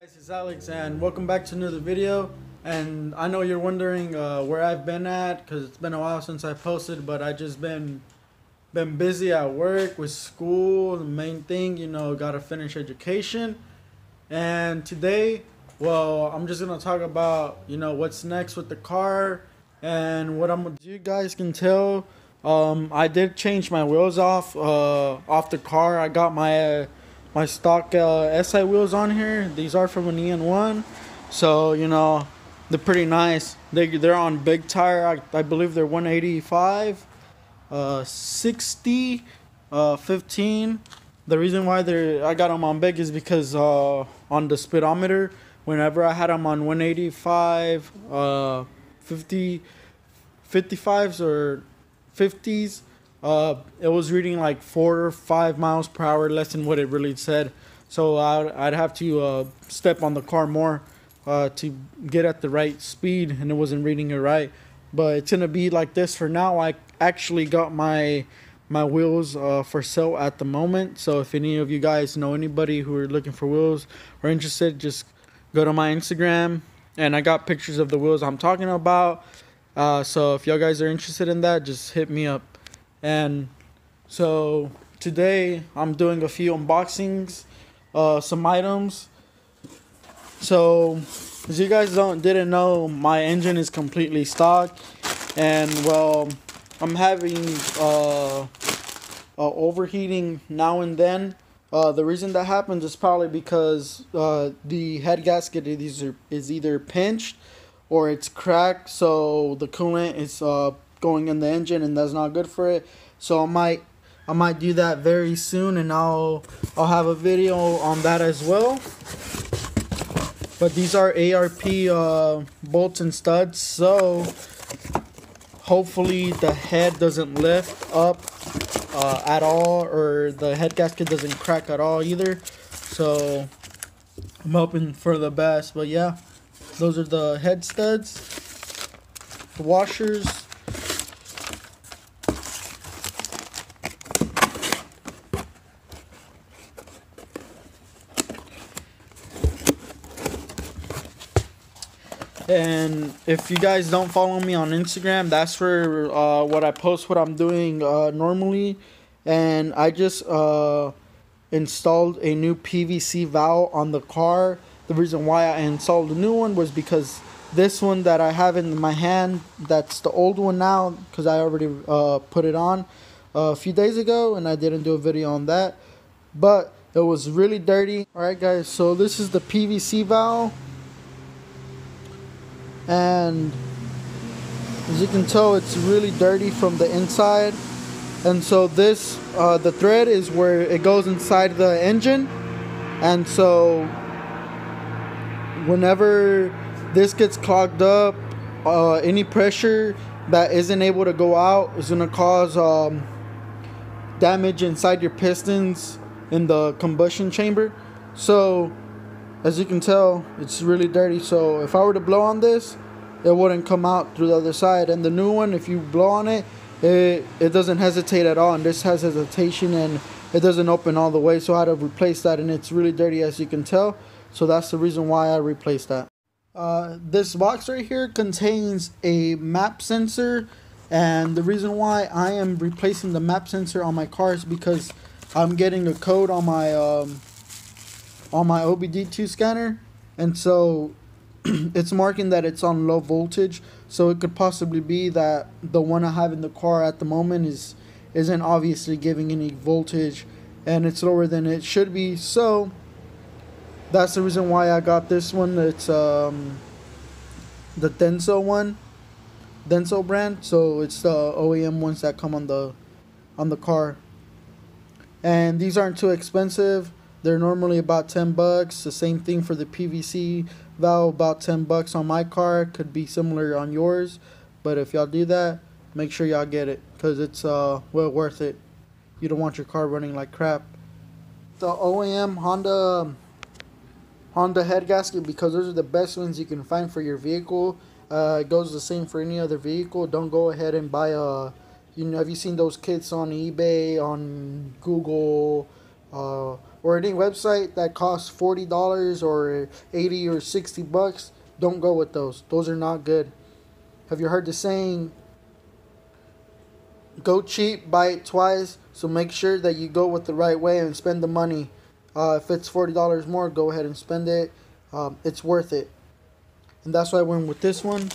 Guys, it's Alex and welcome back to another video. And I know you're wondering where I've been at because it's been a while since I posted, but I just been busy at work with school. The main thing, gotta finish education. And today, well, I'm just gonna talk about what's next with the car and what I'm gonna do. You guys can tell, I did change my wheels off the car. I got my stock SI wheels on here. These are from an EN1, so they're pretty nice. They're on big tire. I believe they're 185, 60, 15. The reason why I got them on big is because on the speedometer, whenever I had them on 185, 50, 55s or 50s, it was reading like 4 or 5 miles per hour, less than what it really said. So I'd have to step on the car more to get at the right speed, and it wasn't reading it right. But it's gonna be like this for now. I actually got my wheels for sale at the moment. So if any of you guys know anybody who are looking for wheels or interested, just go to my Instagram, and I got pictures of the wheels I'm talking about. So if y'all guys are interested in that, just hit me up. And so today I'm doing a few unboxings, some items. So as you guys didn't know, my engine is completely stock, and well, I'm having overheating now and then. The reason that happens is probably because the head gasket is either pinched or it's cracked, so the coolant is going in the engine, and that's not good for it. So I might do that very soon, and I'll have a video on that as well. But these are ARP bolts and studs, so hopefully the head doesn't lift up at all, or the head gasket doesn't crack at all either. So I'm hoping for the best. But yeah, those are the head studs, the washers. And if you guys don't follow me on Instagram, that's for what I post, what I'm doing normally. And I just installed a new PVC valve on the car. The reason why I installed a new one was because this one that I have in my hand, that's the old one now, because I already put it on a few days ago, and I didn't do a video on that. But it was really dirty. Alright guys, so this is the PVC valve. And as you can tell, it's really dirty from the inside. And so this the thread is where it goes inside the engine, and so whenever this gets clogged up, any pressure that isn't able to go out is going to cause damage inside your pistons in the combustion chamber. So as you can tell, it's really dirty. So if I were to blow on this, it wouldn't come out through the other side. And the new one, if you blow on it, it doesn't hesitate at all. And this has hesitation, and it doesn't open all the way. So I had to replace that, and it's really dirty, as you can tell. So that's the reason why I replaced that. This box right here contains a map sensor. And the reason why I am replacing the map sensor on my car is because I'm getting a code on my OBD2 scanner, and so it's marking that it's on low voltage. So it could possibly be that the one I have in the car at the moment isn't obviously giving any voltage, and it's lower than it should be. So that's the reason why I got this one. It's the Denso one, Denso brand. So it's the OEM ones that come on the car, and these aren't too expensive. They're normally about $10. The same thing for the PVC valve, about $10 on my car. Could be similar on yours, but if y'all do that, make sure y'all get it, because it's well worth it. You don't want your car running like crap. The OEM Honda head gasket, because those are the best ones you can find for your vehicle. It goes the same for any other vehicle. Don't go ahead and buy a, have you seen those kits on eBay, on Google, or any website that costs $40 or 80 or 60 bucks, don't go with those. Those are not good. Have you heard the saying, go cheap, buy it twice? So make sure that you go with the right way and spend the money. If it's $40 more, go ahead and spend it. It's worth it. And that's why I went with this one.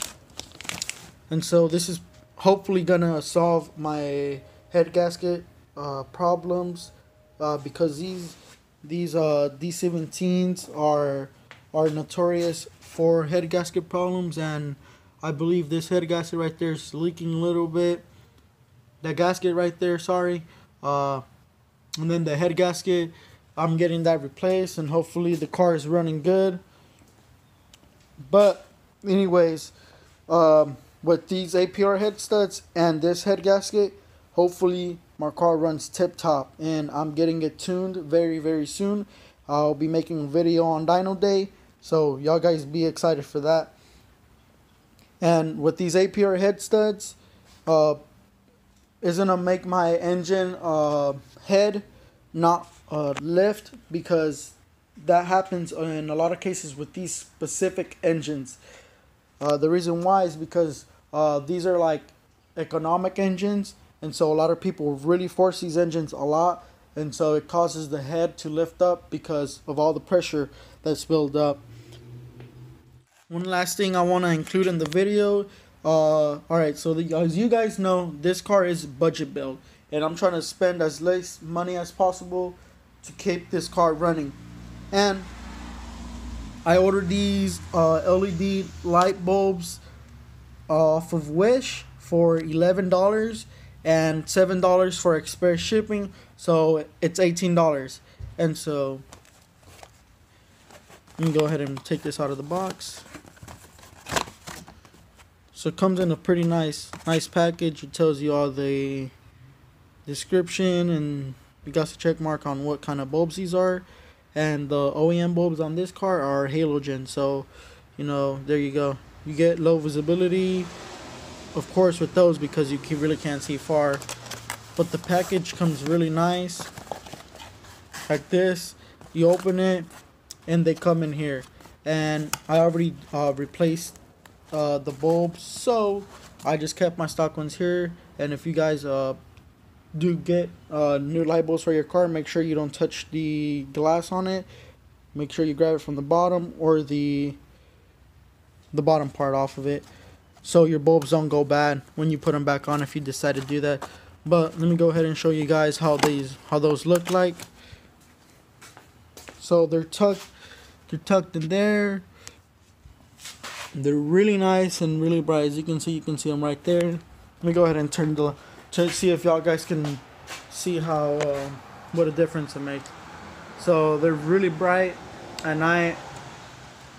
And so this is hopefully gonna solve my head gasket problems, because these D17s are notorious for head gasket problems, and I believe this head gasket right there is leaking a little bit. That gasket right there, sorry. And then the head gasket, I'm getting that replaced, and hopefully the car is running good. But anyways, with these APR head studs and this head gasket, hopefully my car runs tip top, and I'm getting it tuned very soon. I'll be making a video on dyno day, so y'all guys be excited for that. And with these APR head studs, is gonna make my engine head not lift, because that happens in a lot of cases with these specific engines. The reason why is because these are like economic engines, and so a lot of people really force these engines a lot, and so it causes the head to lift up because of all the pressure that's built up. One last thing I want to include in the video. Alright, so as you guys know, this car is budget build, and I'm trying to spend as less money as possible to keep this car running. And I ordered these LED light bulbs off of Wish for $11 and $7 for express shipping, so it's $18. And so let me go ahead and take this out of the box. So it comes in a pretty nice package. It tells you all the description, and you got a check mark on what kind of bulbs these are. And the OEM bulbs on this car are halogen, so you know, there you go. You get low visibility, of course, with those, because you really can't see far. But the package comes really nice, like this. You open it, and they come in here. And I already replaced the bulbs, so I just kept my stock ones here. And if you guys do get new light bulbs for your car, make sure you don't touch the glass on it. Make sure you grab it from the bottom, or the bottom part off of it, so your bulbs don't go bad when you put them back on, if you decide to do that. But let me go ahead and show you guys how those look like. So they're tucked in there. They're really nice and really bright. As you can see them right there. Let me go ahead and turn to see if y'all guys can see how what a difference it makes. So they're really bright at night.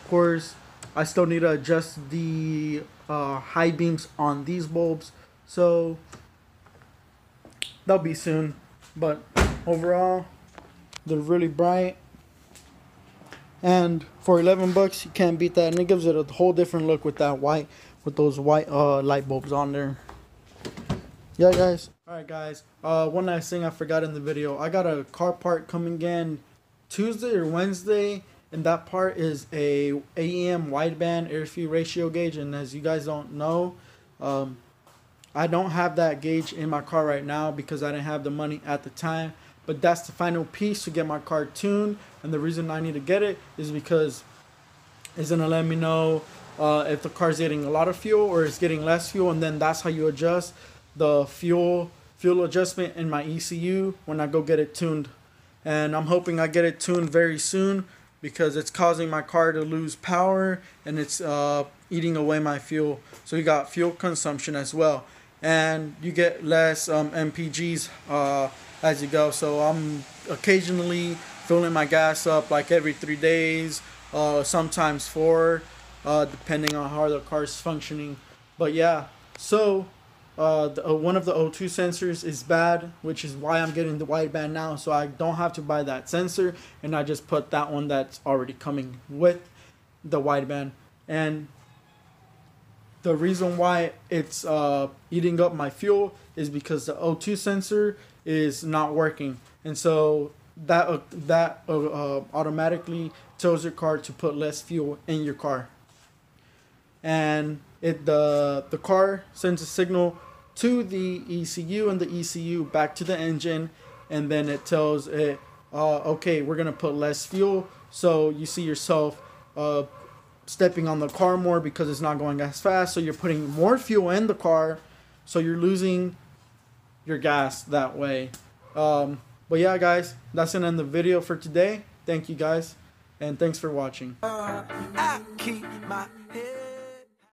Of course, I still need to adjust the high beams on these bulbs, so that'll be soon. But overall, they're really bright, and for 11 bucks, you can't beat that. And it gives it a whole different look with those white light bulbs on there. Yeah, guys. Alright, guys. One last thing I forgot in the video. I got a car part coming in Tuesday or Wednesday, and that part is a AEM wideband air fuel ratio gauge. And as you guys don't know, I don't have that gauge in my car right now because I didn't have the money at the time. But that's the final piece to get my car tuned, and the reason I need to get it is because it's gonna let me know if the car's getting a lot of fuel or it's getting less fuel, and then that's how you adjust the fuel adjustment in my ECU when I go get it tuned. And I'm hoping I get it tuned very soon, because it's causing my car to lose power, and it's eating away my fuel. So you got fuel consumption as well, and you get less MPGs as you go. So I'm occasionally filling my gas up like every 3 days, sometimes 4, depending on how the car's functioning. But yeah, so one of the O2 sensors is bad, which is why I'm getting the wideband now, so I don't have to buy that sensor, and I just put that one that's already coming with the wideband. And the reason why it's eating up my fuel is because the O2 sensor is not working. And so that automatically tells your car to put less fuel in your car, and the car sends a signal to the ECU, and the ECU back to the engine, and then it tells it, okay, we're gonna put less fuel. So you see yourself stepping on the car more because it's not going as fast. So you're putting more fuel in the car, so you're losing your gas that way. But yeah, guys, that's gonna end the video for today. Thank you guys, and thanks for watching. I keep my